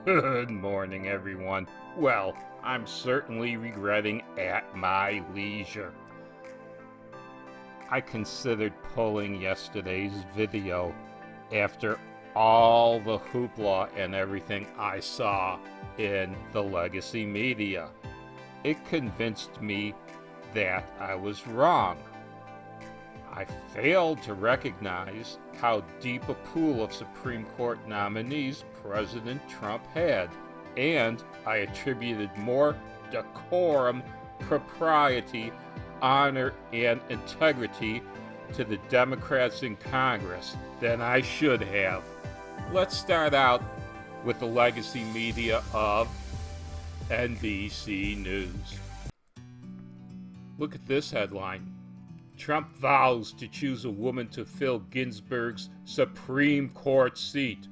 Good morning, everyone. Well, I'm certainly regretting at my leisure. I considered pulling yesterday's video after all the hoopla and everything I saw in the legacy media. It convinced me that I was wrong. I failed to recognize how deep a pool of Supreme Court nominees President Trump had, and I attributed more decorum, propriety, honor, and integrity to the Democrats in Congress than I should have. Let's start out with the legacy media of NBC News. Look at this headline. Trump vows to choose a woman to fill Ginsburg's Supreme Court seat.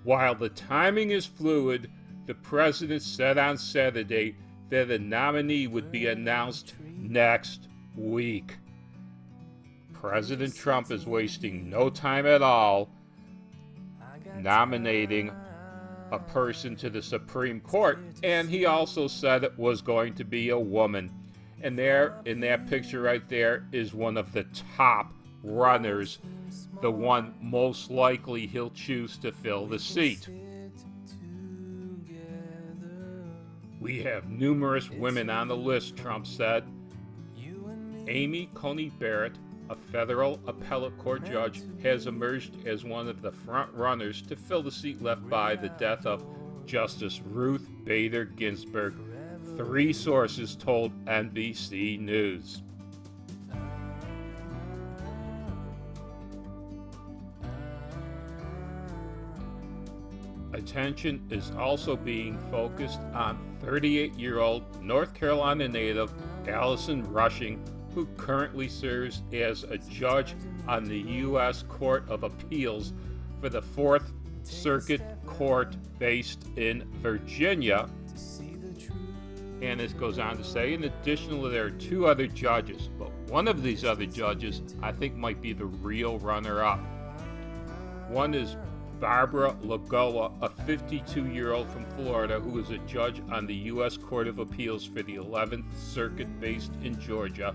While the timing is fluid, the president said on Saturday that a nominee would be announced next week. President Trump is wasting no time at all nominating a person to the Supreme Court, and he also said it was going to be a woman. And there, in that picture right there, is one of the top runners, the one most likely he'll choose to fill the seat. We have numerous women on the list, Trump said. Amy Coney Barrett, a federal appellate court judge, has emerged as one of the front runners to fill the seat left by the death of Justice Ruth Bader Ginsburg. Three sources told NBC News. Attention is also being focused on 38-year-old North Carolina native Allison Rushing, who currently serves as a judge on the U.S. Court of Appeals for the Fourth Circuit Court based in Virginia. And it goes on to say, in addition, there are two other judges, but one of these other judges I think might be the real runner-up. One is Barbara Lagoa, a 52-year-old from Florida who is a judge on the U.S. Court of Appeals for the 11th Circuit based in Georgia.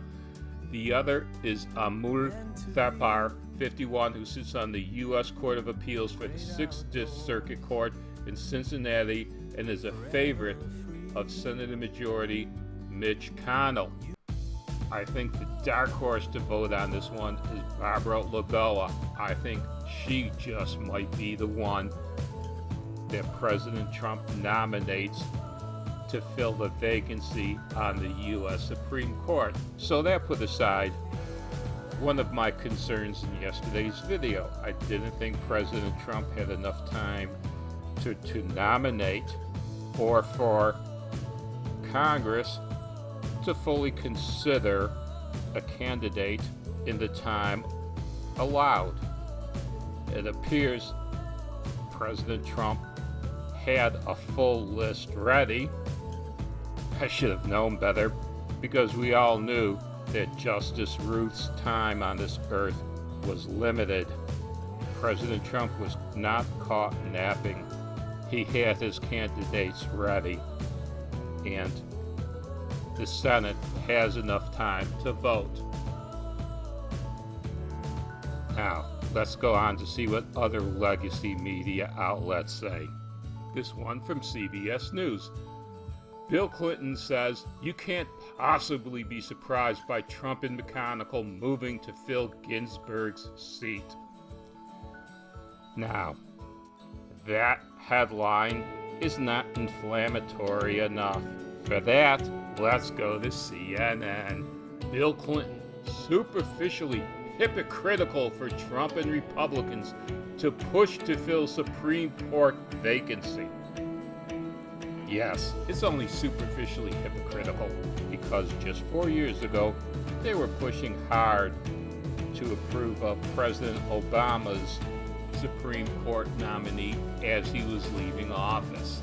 The other is Amul Thapar, 51, who sits on the U.S. Court of Appeals for the 6th Circuit Court in Cincinnati and is a favorite of Senator Majority Mitch McConnell. I think the dark horse to vote on this one is Barbara Lagoa. I think she just might be the one that President Trump nominates to fill the vacancy on the U.S. Supreme Court. So that put aside one of my concerns in yesterday's video. I didn't think President Trump had enough time to nominate or for Congress to fully consider a candidate in the time allowed. It appears President Trump had a full list ready. I should have known better, because we all knew that Justice Ruth's time on this earth was limited. President Trump was not caught napping. He had his candidates ready, and the Senate has enough time to vote. Now, let's go on to see what other legacy media outlets say. This one from CBS News. Bill Clinton says, "You can't possibly be surprised by Trump and McConnell moving to fill Ginsburg's seat." Now, that headline is not inflammatory enough. For that, let's go to CNN. Bill Clinton, superficially hypocritical for Trump and Republicans to push to fill Supreme Court vacancy. Yes, it's only superficially hypocritical because just 4 years ago, they were pushing hard to approve of President Obama's Supreme Court nominee as he was leaving office.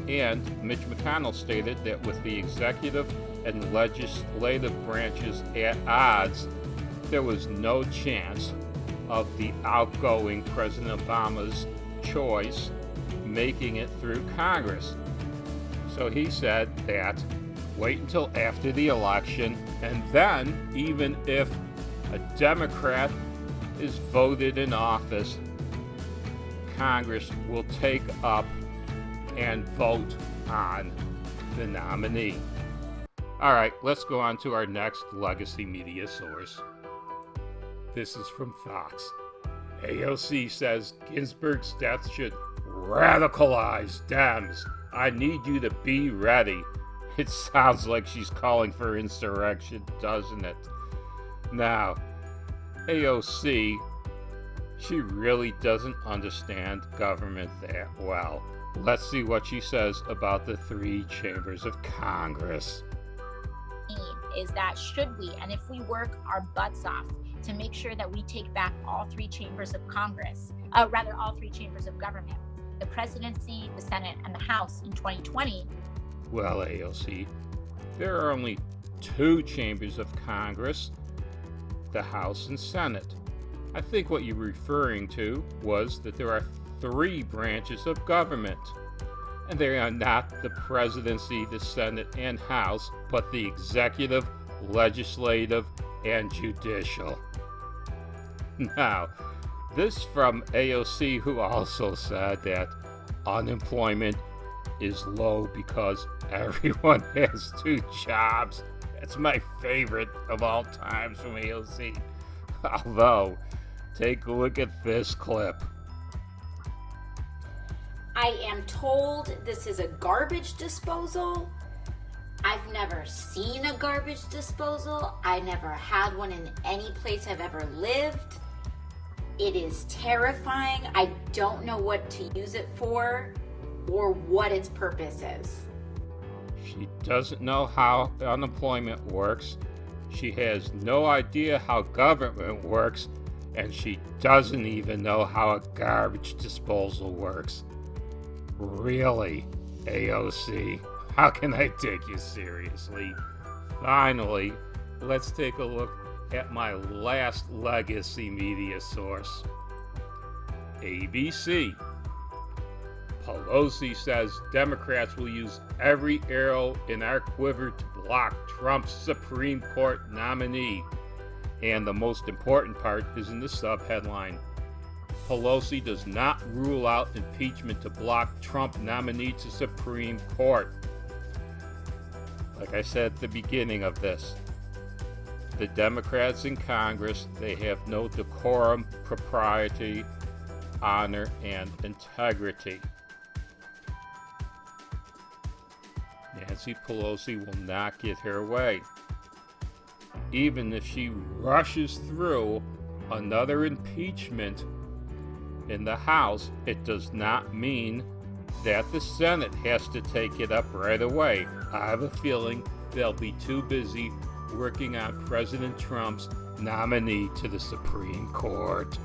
And Mitch McConnell stated that with the executive and legislative branches at odds, there was no chance of the outgoing President Obama's choice, making it through Congress. So he said that wait until after the election, and then even if a Democrat is voted in office, Congress will take up and vote on the nominee. All right, let's go on to our next legacy media source. This is from Fox. AOC says Ginsburg's death should radicalize Dems. I need you to be ready. It sounds like she's calling for insurrection, doesn't it? Now, AOC, she really doesn't understand government that well. Let's see what she says about the three chambers of Congress. Is that should we, and if we work our butts off to make sure that we take back all three chambers of Congress, all three chambers of government, the presidency, the Senate, and the House in 2020. Well, AOC, there are only two chambers of Congress, the House and Senate. I think what you're referring to was that there are three branches of government, and they are not the presidency, the Senate, and House, but the executive, legislative, and judicial. Now, this from AOC, who also said that unemployment is low because everyone has two jobs. That's my favorite of all times from AOC. Although, take a look at this clip. I am told this is a garbage disposal. I've never seen a garbage disposal. I never had one in any place I've ever lived. It is terrifying. I don't know what to use it for or what its purpose is. She doesn't know how unemployment works. She has no idea how government works, and she doesn't even know how a garbage disposal works. Really, AOC? How can I take you seriously? Finally, let's take a look at my last legacy media source. ABC. Pelosi says Democrats will use every arrow in our quiver to block Trump's Supreme Court nominee. And the most important part is in the subheadline. Pelosi does not rule out impeachment to block Trump nominee to Supreme Court. Like I said at the beginning of this, the Democrats in Congress, they have no decorum, propriety, honor, and integrity. Nancy Pelosi will not get her way. Even if she rushes through another impeachment in the House, it does not mean that the Senate has to take it up right away. I have a feeling they'll be too busy working on President Trump's nominee to the Supreme Court.